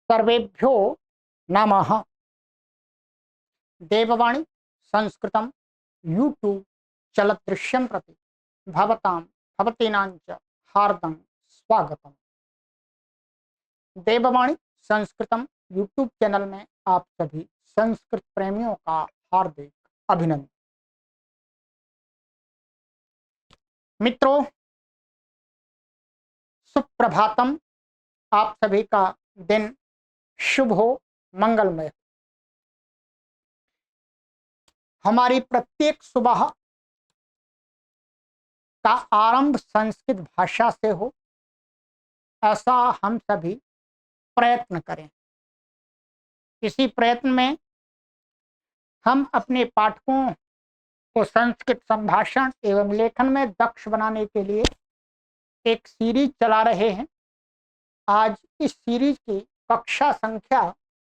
सर्वेभ्यो नमः। देववाणी संस्कृतं यूट्यूब चलदृश्यं प्रति भवतां भवतीनां च हार्दं स्वागतम्। देववाणी संस्कृतम यूट्यूब चैनल में आप सभी संस्कृत प्रेमियों का हार्दिक अभिनंदन। मित्रों, सुप्रभातम। आप सभी का दिन शुभ हो, मंगलमय हो। हमारी प्रत्येक सुबह का आरंभ संस्कृत भाषा से हो, ऐसा हम सभी प्रयत्न करें। इसी प्रयत्न में हम अपने पाठकों को संस्कृत संभाषण एवं लेखन में दक्ष बनाने के लिए एक सीरीज चला रहे हैं। आज इस सीरीज की कक्षा संख्या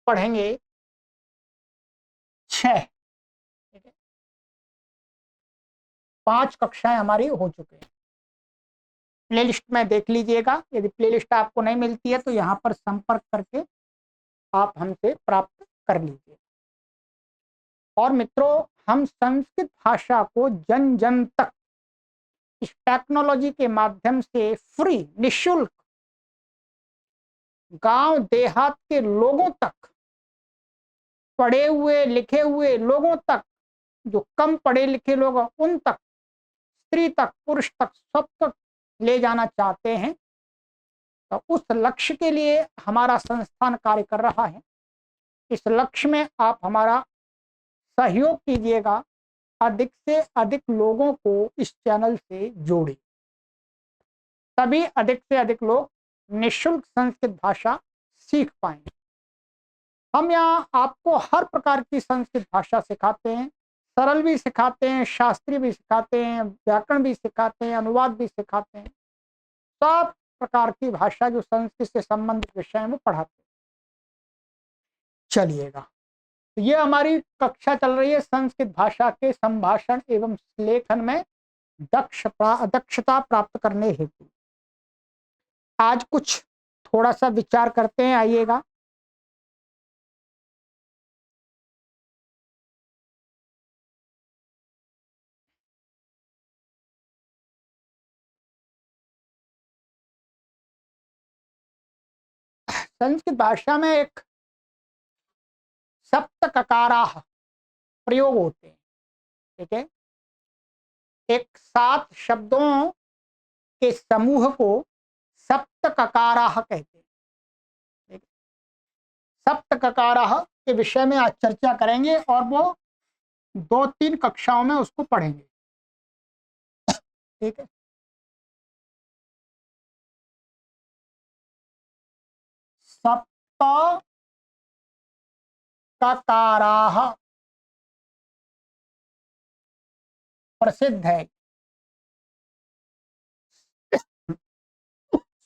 पढ़ेंगे 6। 5 कक्षाएं हमारी हो चुकी हैं। प्लेलिस्ट में देख लीजिएगा। यदि प्लेलिस्ट आपको नहीं मिलती है तो यहाँ पर संपर्क करके आप हमसे प्राप्त कर लीजिए। और मित्रों, हम संस्कृत भाषा को जन जन तक इस टेक्नोलॉजी के माध्यम से फ्री, निशुल्क, गांव देहात के लोगों तक, पढ़े हुए लिखे हुए लोगों तक, जो कम पढ़े लिखे लोग हैं उन तक, स्त्री तक, पुरुष तक, सब तक ले जाना चाहते हैं। तो उस लक्ष्य के लिए हमारा संस्थान कार्य कर रहा है। इस लक्ष्य में आप हमारा सहयोग कीजिएगा। अधिक से अधिक लोगों को इस चैनल से जोड़े, तभी अधिक से अधिक लोग निःशुल्क संस्कृत भाषा सीख पाएंगे। हम यहाँ आपको हर प्रकार की संस्कृत भाषा सिखाते हैं। सरल भी सिखाते हैं, शास्त्रीय भी सिखाते हैं, व्याकरण भी सिखाते हैं, अनुवाद भी सिखाते हैं। सब प्रकार की भाषा जो संस्कृत से संबंधित विषय में पढ़ाते हैं। चलिएगा, तो ये हमारी कक्षा चल रही है संस्कृत भाषा के संभाषण एवं लेखन में दक्षता प्राप्त करने हेतु। आज कुछ थोड़ा सा विचार करते हैं, आइएगा। संस्कृत भाषा में एक सप्त ककाराः प्रयोग होते हैं। ठीक है, एक 7 शब्दों के समूह को सप्त ककाराः कहते हैं। ठीक है? सप्त ककाराः के विषय में आज चर्चा करेंगे और वो 2-3 कक्षाओं में उसको पढ़ेंगे। ठीक है, सप्त ककाराः प्रसिद्ध है।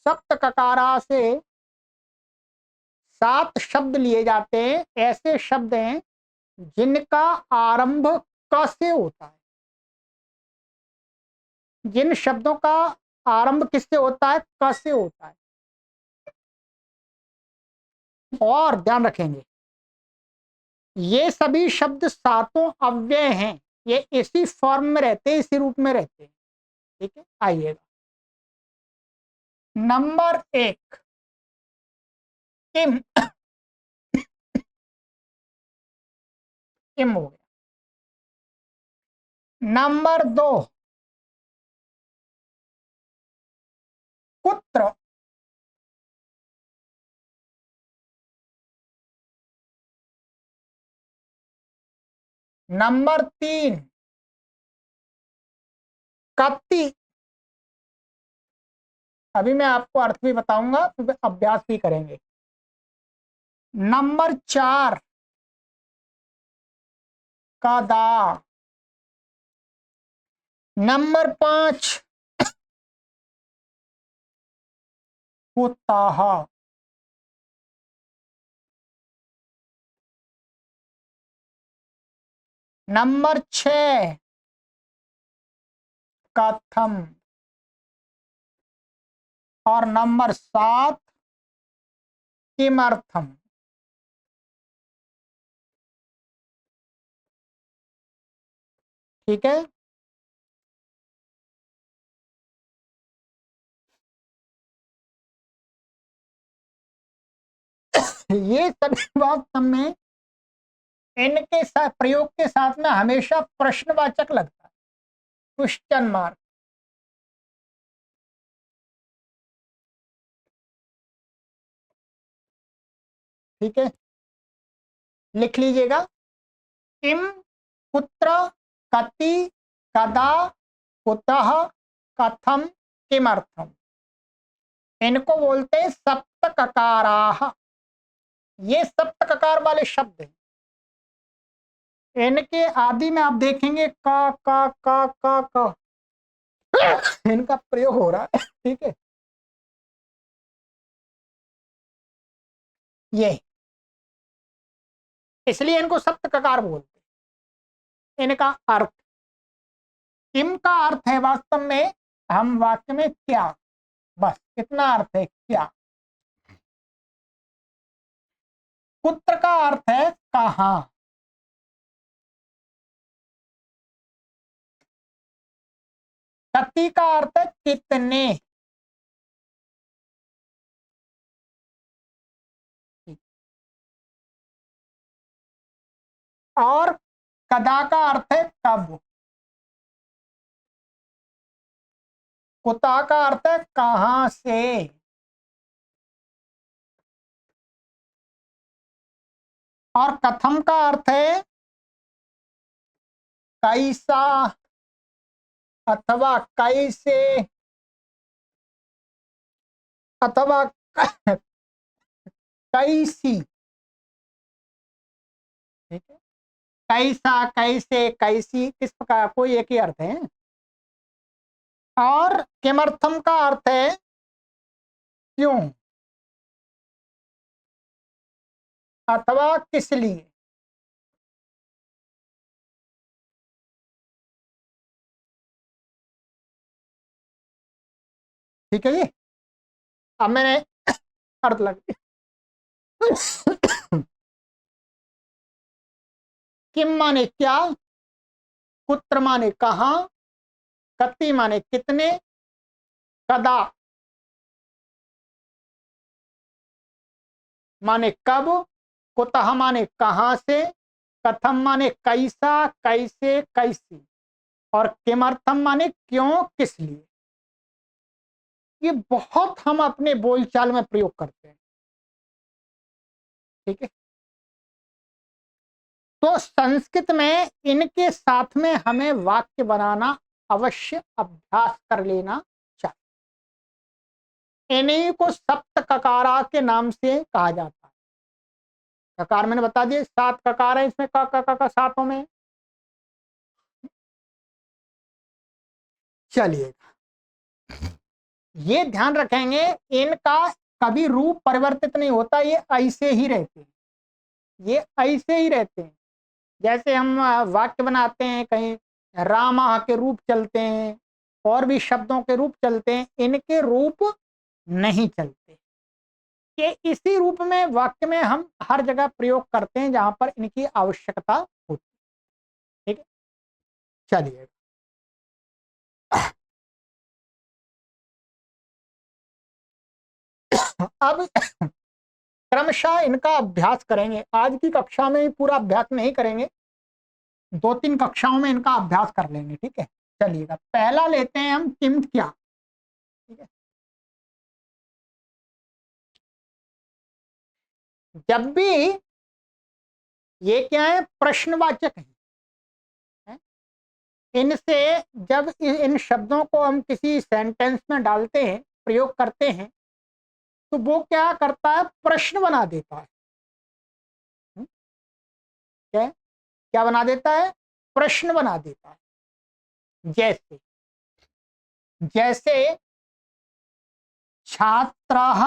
सप्त ककारा से 7 शब्द लिए जाते हैं। ऐसे शब्द हैं जिनका आरंभ क से होता है। जिन शब्दों का आरंभ किससे होता है? क से होता है। और ध्यान रखेंगे, ये सभी शब्द सातों अव्यय हैं। ये इसी फॉर्म में रहते हैं, इसी रूप में रहते हैं। ठीक है, आइएगा। नंबर 1 इम। इम हो गया। नंबर 2 कुत्र। नंबर 3 कति। अभी मैं आपको अर्थ भी बताऊंगा, तो अभ्यास भी करेंगे। नंबर 4 कदा। नंबर 5 कुतः। नंबर 6 कथम। और नंबर 7 किमर्थम। ठीक है। ये सभी वास्तव में इनके साथ प्रयोग के साथ में हमेशा प्रश्नवाचक लगता है, क्वेश्चन मार्क। ठीक है, लिख लीजिएगा। किम, कुत्र, कति, कदा, कुतः, कथम, किमर्थम। इनको बोलते हैं सप्त ककाराः। ये सप्त ककार वाले शब्द हैं। इनके आदि में आप देखेंगे का इनका प्रयोग हो रहा है। ठीक है, ये इसलिए इनको सप्त ककार बोलते हैं। इनका अर्थ, किम का अर्थ है वास्तव में हम वाक्य में क्या, बस इतना अर्थ है, क्या। कुत्र का अर्थ है कहां। कति का अर्थ है कितने। और कदा का अर्थ है कब। कुता का अर्थ है कहां से। और कथम का अर्थ है कैसा अथवा कैसे अथवा कैसी। ठीक है, कैसा, कैसे, कैसी, किस प्रकार, कोई एक ही अर्थ है। और किमर्थम का अर्थ है क्यों अथवा किस लिए। ठीक है जी, अब मैंने अर्थ लग किम माने क्या, कुत्र माने कहां, कति माने कितने, कदा माने कब, कुतः माने कहां से, कथम माने कैसा, कैसे, कैसी, और किमर्थम माने क्यों, किस लिए। ये बहुत हम अपने बोलचाल में प्रयोग करते हैं। ठीक है, तो संस्कृत में इनके साथ में हमें वाक्य बनाना अवश्य अभ्यास कर लेना चाहिए। इन्हीं को सप्त ककारा के नाम से कहा जाता है। ककार मैंने बता दिए, 7 ककार है इसमें, का सातों में। चलिए, ये ध्यान रखेंगे, इनका कभी रूप परिवर्तित नहीं होता, ये ऐसे ही रहते हैं। ये ऐसे ही रहते हैं। जैसे हम वाक्य बनाते हैं, कहीं रामा के रूप चलते हैं, और भी शब्दों के रूप चलते हैं, इनके रूप नहीं चलते। ये इसी रूप में वाक्य में हम हर जगह प्रयोग करते हैं जहां पर इनकी आवश्यकता होती है। ठीक है, चलिए, अब क्रमशः इनका अभ्यास करेंगे। आज की कक्षा में ही पूरा अभ्यास नहीं करेंगे, 2-3 कक्षाओं में इनका अभ्यास कर लेंगे। ठीक है, चलिएगा, पहला लेते हैं हम किम क्या। ठीक है, जब भी ये क्या है, प्रश्नवाचक है। इनसे जब इन शब्दों को हम किसी सेंटेंस में डालते हैं, प्रयोग करते हैं, तो वो क्या करता है, प्रश्न बना देता है। क्या क्या बना देता है, प्रश्न बना देता है। जैसे जैसे छात्रः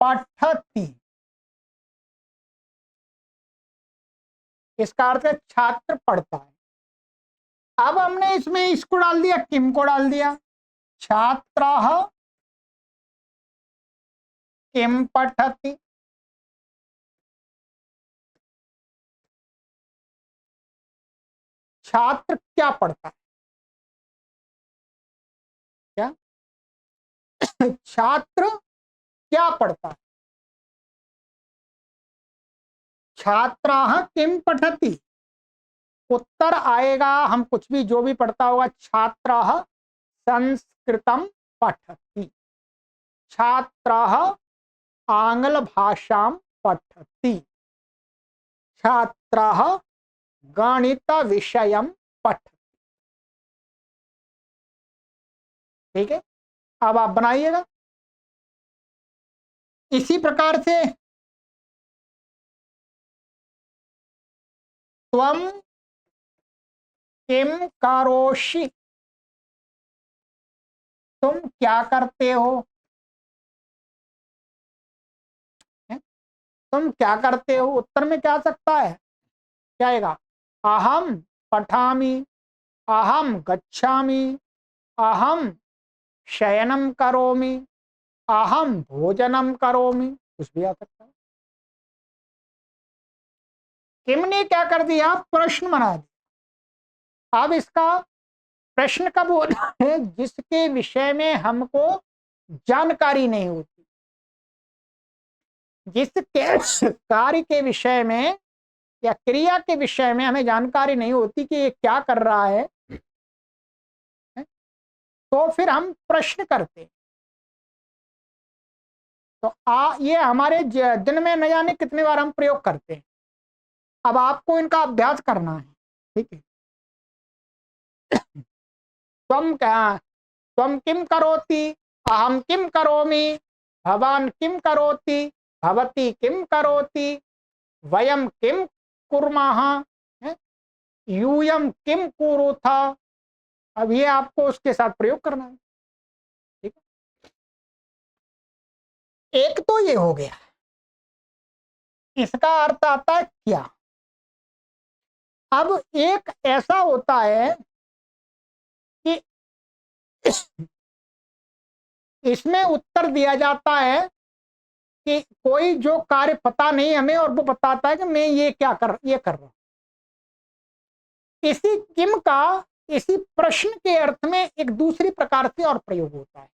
पठति, इसका अर्थ है छात्र पढ़ता है। अब हमने इसमें इसको डाल दिया, किम को डाल दिया, छात्रः किम पठति। छात्र क्या पढ़ता है? क्या छात्र क्या पढ़ता है? छात्राः किम पठति? उत्तर आएगा, हम कुछ भी जो भी पढ़ता होगा, छात्राः संस्कृतम पठति, छात्राः आंग्ल भाषां पठति, छात्राः गणित विषयम पठति। ठीक है, अब आप बनाइएगा इसी प्रकार से। त्वम किम करोषि? तुम क्या करते हो? तुम क्या करते हो? उत्तर में क्या आ सकता है? क्या आएगा? अहम पठामि, अहम गच्छामि, अहम शयनम करोमि, अहम भोजनम करोमि, कुछ भी आ सकता है। किम ने क्या कर दिया? प्रश्न बना दिया। अब इसका प्रश्न कब होता है? जिसके विषय में हमको जानकारी नहीं होती, जिसके कार्य के विषय में या क्रिया के विषय में हमें जानकारी नहीं होती कि ये क्या कर रहा है, तो फिर हम प्रश्न करते हैं। तो ये हमारे दिन में न जाने कितने बार हम प्रयोग करते हैं। अब आपको इनका अभ्यास करना है। ठीक है, त्वम किम करोति, अहम किम करोमि, भवान किम करोति, भवती किम करोति, वयम किम कुर्मः, यूयम किम कुरुथा। अब ये आपको उसके साथ प्रयोग करना है। ठीक है, एक तो ये हो गया, इसका अर्थ आता है क्या। अब एक ऐसा होता है कि इसमें उत्तर दिया जाता है कि कोई जो कार्य पता नहीं हमें और वो बताता है कि मैं ये ये कर रहा हूं। इसी किम का इसी प्रश्न के अर्थ में एक दूसरी प्रकार से और प्रयोग होता है,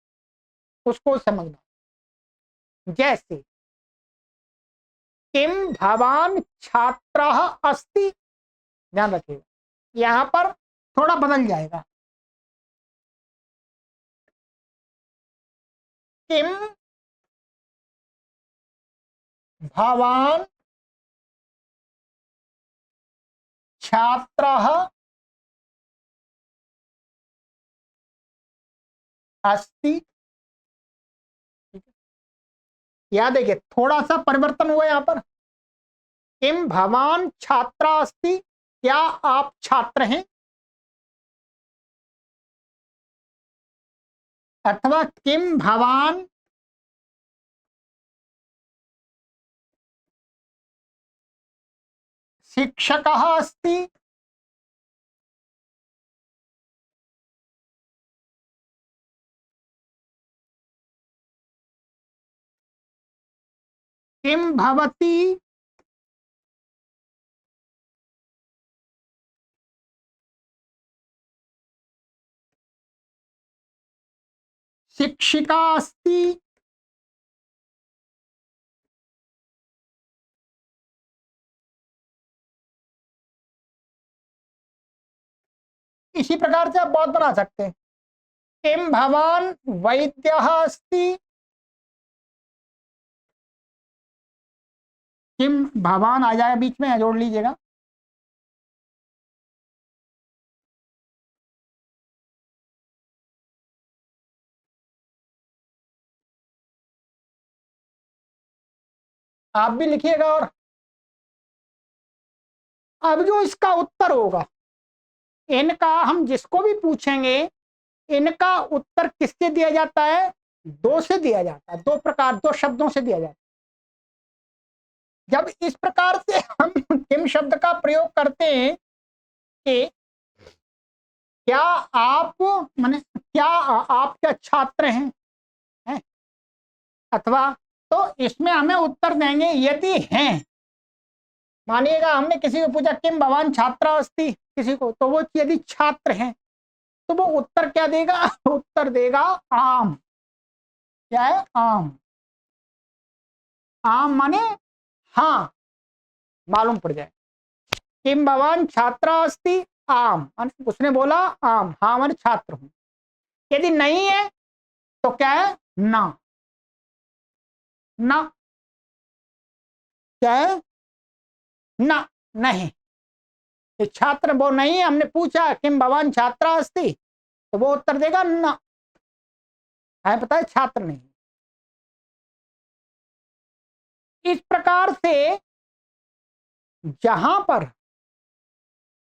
उसको समझना। जैसे किम भवान छात्रः अस्ति, ध्यान रखिएगा यहां पर थोड़ा बदल जाएगा। किम भवान छात्रः अस्ति। याद देखिए थोड़ा सा परिवर्तन हुआ यहां पर। किम भवान छात्र अस्ति, क्या आप छात्र हैं? अथवा किम भवान शिक्षकः अस्ति, किम भवती शिक्षिका अस्ति। इसी प्रकार से आप बहुत बना सकते हैं। किम भवान वैद्यः अस्ति, किम भवान आ जाए बीच में, जोड़ लीजिएगा। आप भी लिखिएगा। और अब जो इसका उत्तर होगा, इनका हम जिसको भी पूछेंगे, इनका उत्तर किससे दिया जाता है? दो से दिया जाता है, दो प्रकार, दो शब्दों से दिया जाता है। जब इस प्रकार से हम किम शब्द का प्रयोग करते हैं कि क्या आप, माने क्या आप क्या छात्र हैं? अथवा तो इसमें हमें उत्तर देंगे यदि हैं, मानिएगा हमने किसी को पूछा किम भवान छात्रा अस्ति, किसी को, तो वो यदि छात्र हैं तो वो उत्तर क्या देगा? उत्तर देगा आम। क्या है? आम। आम माने हाँ, मालूम पड़ जाए। किम भवान छात्रा अस्ति, आम माने उसने बोला आम, हाँ माने छात्र हूं। यदि नहीं है तो क्या है? ना। ना क्या है? ना, नहीं। ये छात्र वो नहीं है, हमने पूछा किम भवान छात्रा अस्ति, तो वो उत्तर देगा ना, है पता है छात्र नहीं। इस प्रकार से जहां पर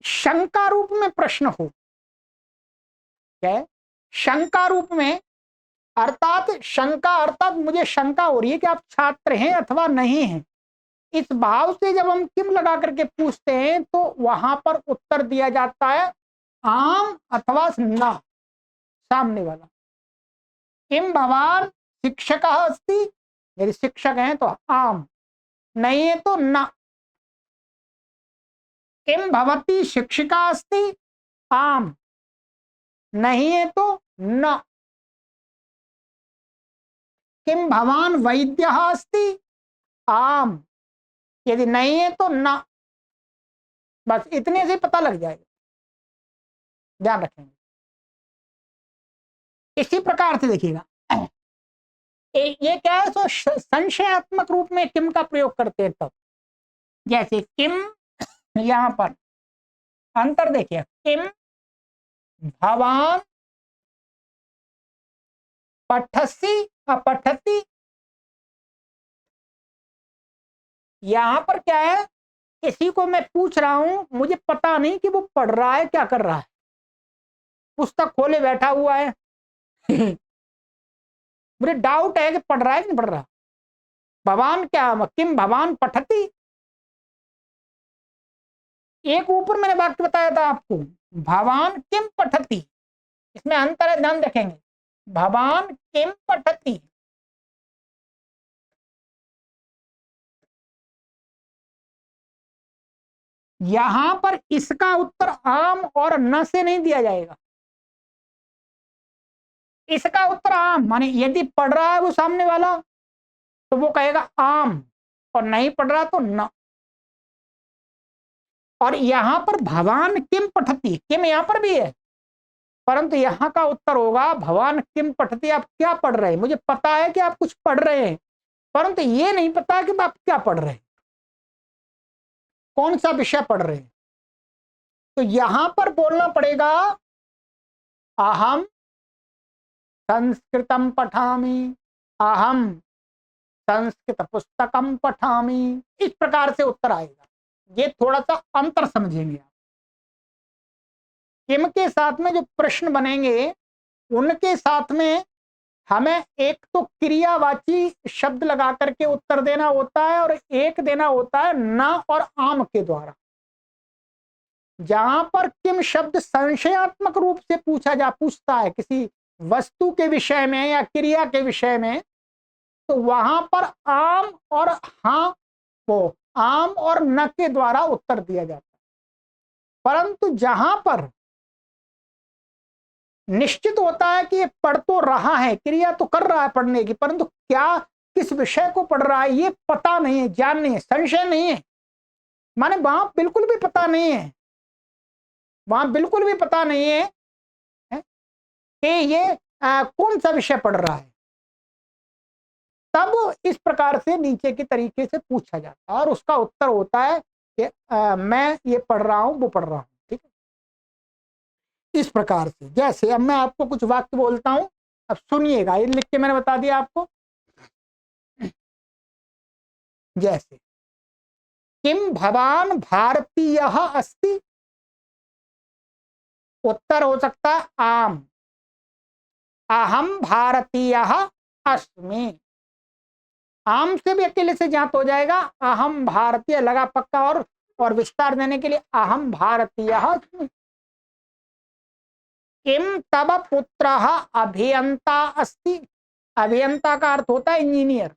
शंका रूप में प्रश्न हो, क्या है? शंका रूप में, अर्थात शंका अर्थात मुझे शंका हो रही है कि आप छात्र हैं अथवा नहीं हैं, इस भाव से जब हम किम लगा करके पूछते हैं तो वहां पर उत्तर दिया जाता है आम अथवा ना, सामने वाला। किम भवान शिक्षक अस्ति, यदि शिक्षक हैं तो आम, नहीं है तो ना। किम भवती शिक्षिका अस्ति, आम, नहीं है तो न। किम भवान वैद्य अस्ति, आम, यदि नहीं है तो न। बस इतने से पता लग जाएगा, ध्यान रखेंगे। इसी प्रकार से देखिएगा, ये क्या है, तो संशयात्मक रूप में किम का प्रयोग करते हैं तब, जैसे किम, यहां पर अंतर देखिए, किम भवान पठसी अपठती, यहां पर क्या है, किसी को मैं पूछ रहा हूं, मुझे पता नहीं कि वो पढ़ रहा है क्या कर रहा है, पुस्तक खोले बैठा हुआ है मुझे डाउट है कि पढ़ रहा है कि नहीं पढ़ रहा। भवान क्या, किम भवान पठती, एक ऊपर मैंने वाक्य बताया था आपको, भवान किम पठती, इसमें अंतर है, ध्यान रखेंगे। भवान किम पठती, यहां पर इसका उत्तर आम और न से नहीं दिया जाएगा, इसका उत्तर आम माने यदि पढ़ रहा है वो सामने वाला तो वो कहेगा आम, और नहीं पढ़ रहा तो न। और यहां पर भवान किम पठती, किम यहां पर भी है, परंतु यहां का उत्तर होगा भवान किम पठती, आप क्या पढ़ रहे हैं, मुझे पता है कि आप कुछ पढ़ रहे हैं, परंतु ये नहीं पता कि आप क्या पढ़ रहे हैं, कौन सा विषय पढ़ रहे हैं। तो यहां पर बोलना पड़ेगा अहम संस्कृतम पठामि, अहम संस्कृत पुस्तकम पठामि, इस प्रकार से उत्तर आएगा। ये थोड़ा सा अंतर समझेंगे आप, किम के साथ में जो प्रश्न बनेंगे उनके साथ में हमें एक तो क्रियावाची शब्द लगा करके उत्तर देना होता है और एक देना होता है ना और आम के द्वारा। जहां पर किम शब्द संशयात्मक रूप से पूछता है किसी वस्तु के विषय में या क्रिया के विषय में, तो वहां पर आम और हाँ, वो आम और न के द्वारा उत्तर दिया जाता है। परंतु जहां पर निश्चित होता है कि ये पढ़ तो रहा है, क्रिया तो कर रहा है पढ़ने की, परंतु क्या किस विषय को पढ़ रहा है ये पता नहीं है, ज्ञान नहीं है, संशय नहीं है, माने वहां बिल्कुल भी पता नहीं है, वहां बिल्कुल भी पता नहीं है, है? कि ये कौन सा विषय पढ़ रहा है, तब इस प्रकार से नीचे के तरीके से पूछा जाता है और उसका उत्तर होता है कि मैं ये पढ़ रहा हूं, वो पढ़ रहा हूं। ठीक है, इस प्रकार से। जैसे अब मैं आपको कुछ वाक्य बोलता हूं, अब सुनिएगा, ये लिख के मैंने बता दिया आपको। जैसे किम भवान भारतीय अस्ति, उत्तर हो सकता है आम, अहम भारतीय अस्मि, आम से भी अकेले से ज्ञात हो जाएगा, अहम भारतीय लगा पक्का, और विस्तार देने के लिए अहम भारतीय अस्मि। किम तब पुत्र अभियंता अस्ति, अभियंता का अर्थ होता है इंजीनियर,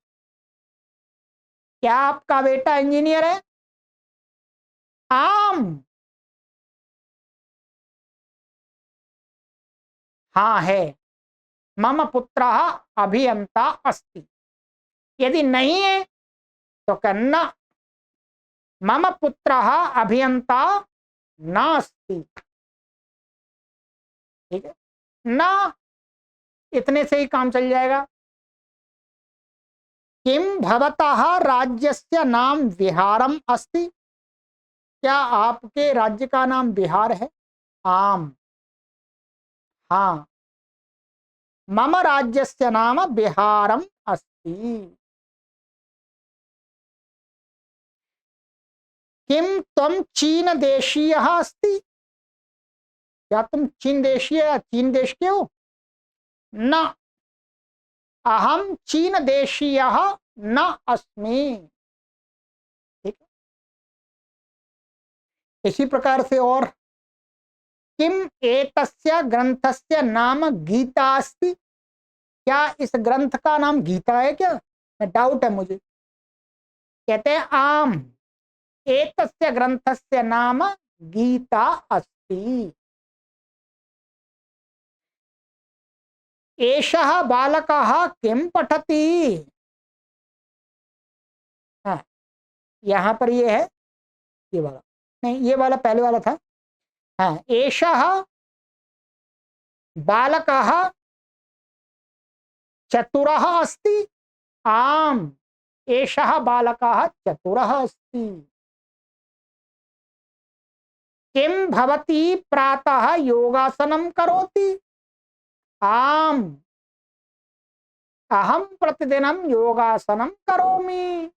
क्या आपका बेटा इंजीनियर है? आम, हाँ है। मम पुत्रः अभियंता अस्ति। यदि नहीं है तो कहना मम पुत्रः अभियंता नास्ति। ठीक है ना, इतने से ही काम चल जाएगा। किम भवतः राज्यस्य नाम बिहारम अस्ति। क्या आपके राज्य का नाम बिहार है। आम, हाँ। मम राज्यस्य नाम बिहारम अस्ति। किम त्वं चीन देशीयः अस्ति। क्या तुम चीन देशीय, चीन देश के हो। न, अहम चीन देशीयः न अस्मि। ठीक है, इसी प्रकार से और किम एतस्य ग्रंथस्य नाम गीता अस्ति। क्या इस ग्रंथ का नाम गीता है क्या, डाउट है मुझे। कहते हैं आम, एतस्य ग्रंथस्य नाम गीता अस्ति। एषः बालकः किं पठति। हाँ, यहाँ पर ये है, ये वाला नहीं, ये वाला पहले वाला था। हाँ, एषः बालकः चतुरः अस्ति। आम, एषः बालकः चतुरः अस्ति। किं भवती प्रातः योगासनं करोति। आम, अहम प्रतिदिनं योगासनं करोमि।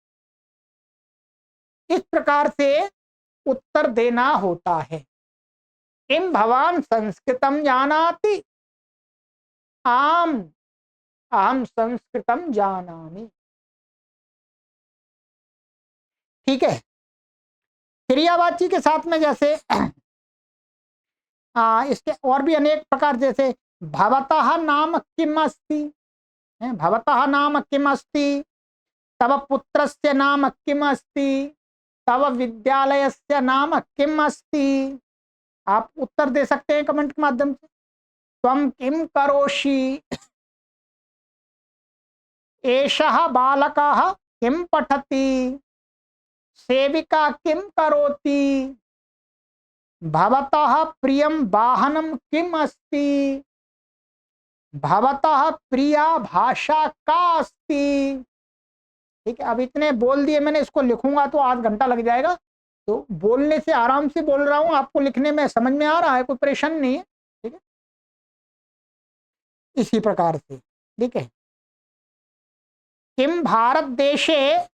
इस प्रकार से उत्तर देना होता है। किम भवान संस्कृतं जानाति। आम, अहम संस्कृतं जानामि। ठीक है, क्रियावाची के साथ में जैसे इसके और भी अनेक प्रकार, जैसे भवतः नाम किम अस्ति। भवतः नाम किम अस्ति, तव पुत्रस्य नाम किम अस्ति, तव विद्यालयस्य नाम किम अस्ति। आप उत्तर दे सकते हैं कमेंट के माध्यम से। त्वं किम करोषि, एषः बालकः किम पठति, सेविका किम करोति, भवतः प्रियं वाहनं किम अस्ति, भवतः प्रिया भाषा का अस्ति। ठीक है, अब इतने बोल दिए मैंने, इसको लिखूंगा तो आध घंटा लग जाएगा। तो बोलने से आराम से बोल रहा हूं, आपको लिखने में समझ में आ रहा है, कोई परेशानी नहीं है। ठीक है, इसी प्रकार से। ठीक है, किम भारत देशे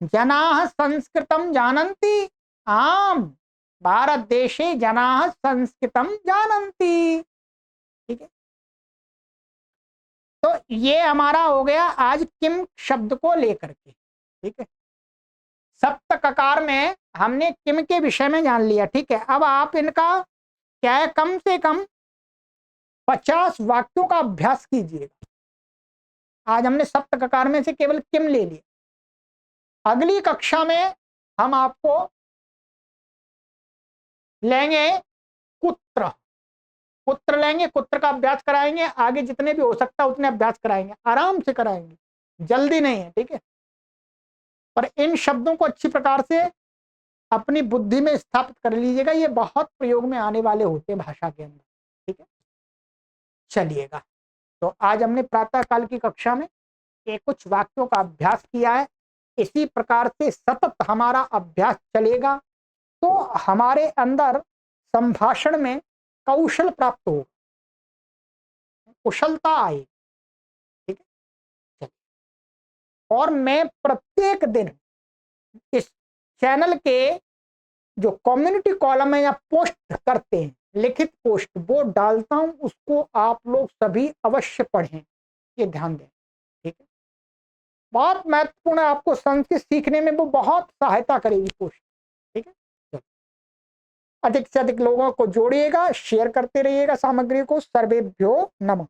जनाः संस्कृतं जानन्ति। आम, भारत देशे जनाः संस्कृतं जानन्ति। ठीक है, तो ये हमारा हो गया आज किम शब्द को लेकर के। ठीक है, सप्त ककार में हमने किम के विषय में जान लिया। ठीक है, अब आप इनका क्या है, कम से कम 50 वाक्यों का अभ्यास कीजिएगा। आज हमने सप्त ककार में से केवल किम ले लिया। अगली कक्षा में हम आपको लेंगे कुत्र। कुत्र लेंगे, कुत्र का अभ्यास कराएंगे। आगे जितने भी हो सकता है उतने अभ्यास कराएंगे, आराम से कराएंगे, जल्दी नहीं है। ठीक है, पर इन शब्दों को अच्छी प्रकार से अपनी बुद्धि में स्थापित कर लीजिएगा, ये बहुत प्रयोग में आने वाले होते हैं भाषा के अंदर। ठीक है, चलिएगा। तो आज हमने प्रातः काल की कक्षा में ये कुछ वाक्यों का अभ्यास किया है। इसी प्रकार से सतत हमारा अभ्यास चलेगा तो हमारे अंदर संभाषण में कौशल प्राप्त हो, कुशलता आए। ठीक है, और मैं प्रत्येक दिन इस चैनल के जो कम्युनिटी कॉलम है या पोस्ट करते हैं, लिखित पोस्ट वो डालता हूं, उसको आप लोग सभी अवश्य पढ़ें, ये ध्यान दें। ठीक है, बहुत महत्वपूर्ण है, आपको संस्कृत सीखने में वो बहुत सहायता करेगी पोस्ट। ठीक है, अधिक से अधिक लोगों को जोड़िएगा, शेयर करते रहिएगा सामग्री को। सर्वेभ्यो नमः।